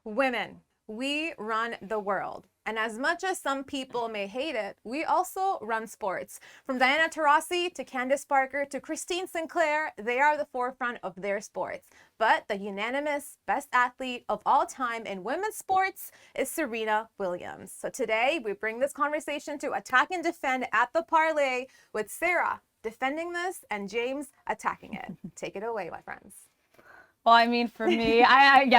Women, we run the world. And as much as some people may hate it, we also run sports. From Diana Taurasi to Candace Parker to Christine Sinclair, they are the forefront of their sports. But the unanimous best athlete of all time in women's sports is Serena Williams. So today we bring this conversation to Attack and Defend at the Parlay with Sarah defending this and James attacking it. Take it away, my friends. Well, I mean, for me,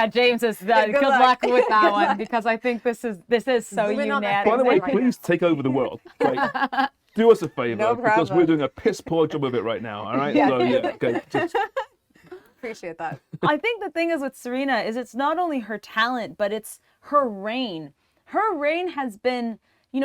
James is good luck with that one because I think this is so unanimous. By the way, please take over the world. Like, do us a favor because we're doing a piss poor job of it right now. All right, so okay. Appreciate that. I think the thing is with Serena is it's not only her talent, but it's her reign. Her reign has been,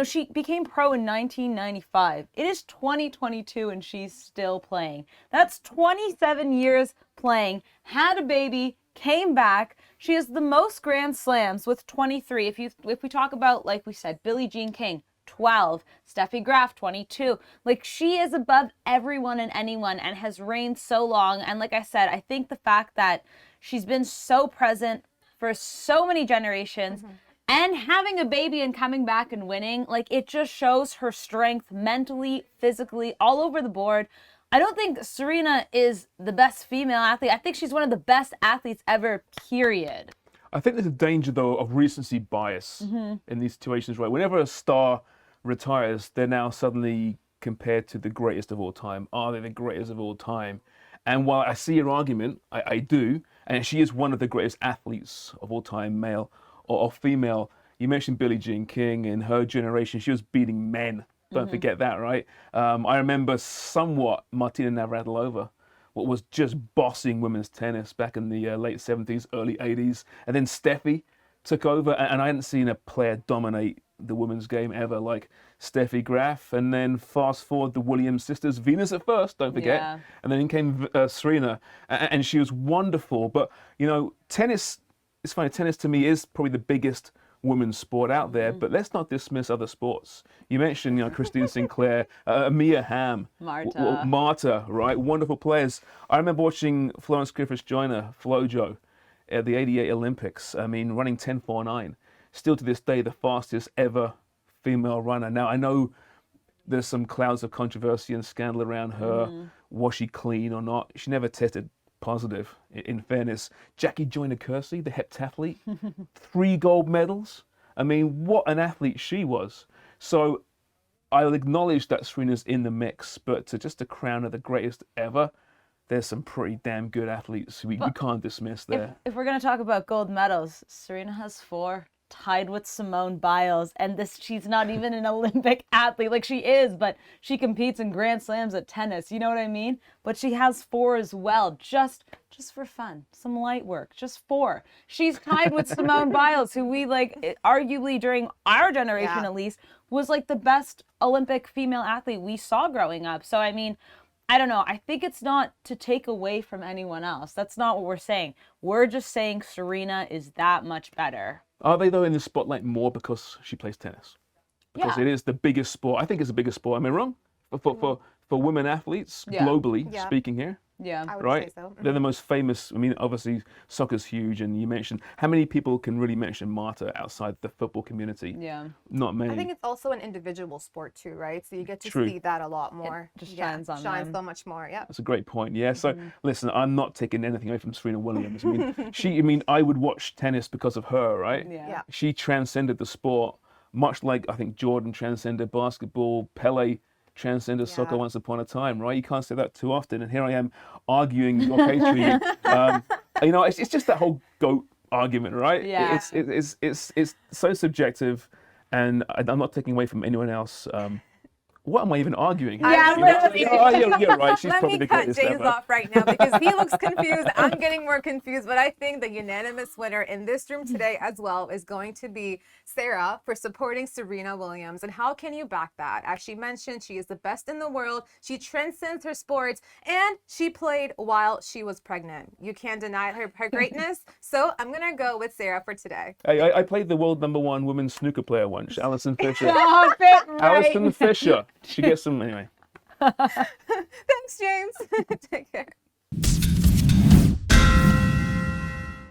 she became pro in 1995. It is 2022 and she's still playing. That's 27 years playing, had a baby, came back. She has the most Grand Slams with 23. If we talk about, like we said, Billie Jean King, 12, Steffi Graf, 22. Like, she is above everyone and anyone and has reigned so long. And like I said, I think the fact that she's been so present for so many generations and having a baby and coming back and winning, like, it just shows her strength mentally, physically, all over the board. I don't think Serena is the best female athlete. I think she's one of the best athletes ever, period. I think there's a danger, though, of recency bias in these situations, right? Whenever a star retires, they're now suddenly compared to the greatest of all time. Are they the greatest of all time? And while I see your argument, I do, and she is one of the greatest athletes of all time, male or female. You mentioned Billie Jean King. In her generation, she was beating men. Don't forget that, right? I remember somewhat Martina Navratilova, what was just bossing women's tennis back in the late 70s, early 80s. And then Steffi took over, and I hadn't seen a player dominate the women's game ever like Steffi Graf. And then fast forward the Williams sisters, Venus at first, don't forget. Yeah. And then in came Serena, and she was wonderful. But, tennis, it's funny, tennis to me is probably the biggest women's sport out there, but let's not dismiss other sports. You mentioned, Christine Sinclair, Mia Hamm, Marta, right? Wonderful players. I remember watching Florence Griffiths Joyner, Flojo, at the '88 Olympics. I mean, running 10.49. Still to this day, the fastest ever female runner. Now, I know there's some clouds of controversy and scandal around her. Was she clean or not? She never tested positive, in fairness. Jackie Joyner-Kersee, the heptathlete, 3 gold medals. I mean, what an athlete she was. So I'll acknowledge that Serena's in the mix, but to crown her the greatest ever, there's some pretty damn good athletes we can't dismiss there. If we're going to talk about gold medals, Serena has 4, tied with Simone Biles, and she's not even an Olympic athlete. Like, she is, but she competes in Grand Slams at tennis, you know what I mean? But she has 4 as well, just for fun, some light work, just 4. She's tied with Simone Biles, who we, arguably during our generation at least, was the best Olympic female athlete we saw growing up. So, I mean, I don't know. I think it's not to take away from anyone else. That's not what we're saying. We're just saying Serena is that much better. Are they, though, in the spotlight more because she plays tennis? Because it is the biggest sport. I think it's the biggest sport. Am I wrong? For women athletes, globally speaking here? Yeah, I would say so. They're the most famous. I mean, obviously, soccer's huge, and you mentioned, how many people can really mention Marta outside the football community? Yeah. Not many. I think it's also an individual sport too, right? So you get to see that a lot more. It just shines on shines them. so much more, yeah. That's a great point, yeah. So, listen, I'm not taking anything away from Serena Williams. I mean, I would watch tennis because of her, right? Yeah. She transcended the sport, much like, I think, Jordan transcended basketball, Pele transcended soccer once upon a time, right? You can't say that too often, and here I am arguing your case for you. It's just that whole GOAT argument, right? Yeah. It's so subjective, and I'm not taking away from anyone else. What am I even arguing? Yeah, you're right. She's probably the greatest ever. Let me cut James off right now because he looks confused. I'm getting more confused, but I think the unanimous winner in this room today as well is going to be Sarah for supporting Serena Williams. And how can you back that? As she mentioned, she is the best in the world. She transcends her sports, and she played while she was pregnant. You can't deny her greatness. So I'm going to go with Sarah for today. Hey, I played the world #1 women's snooker player once, Alison Fisher. Stop it, right. Alison Fisher. She gets some, anyway. Thanks, James. Take care.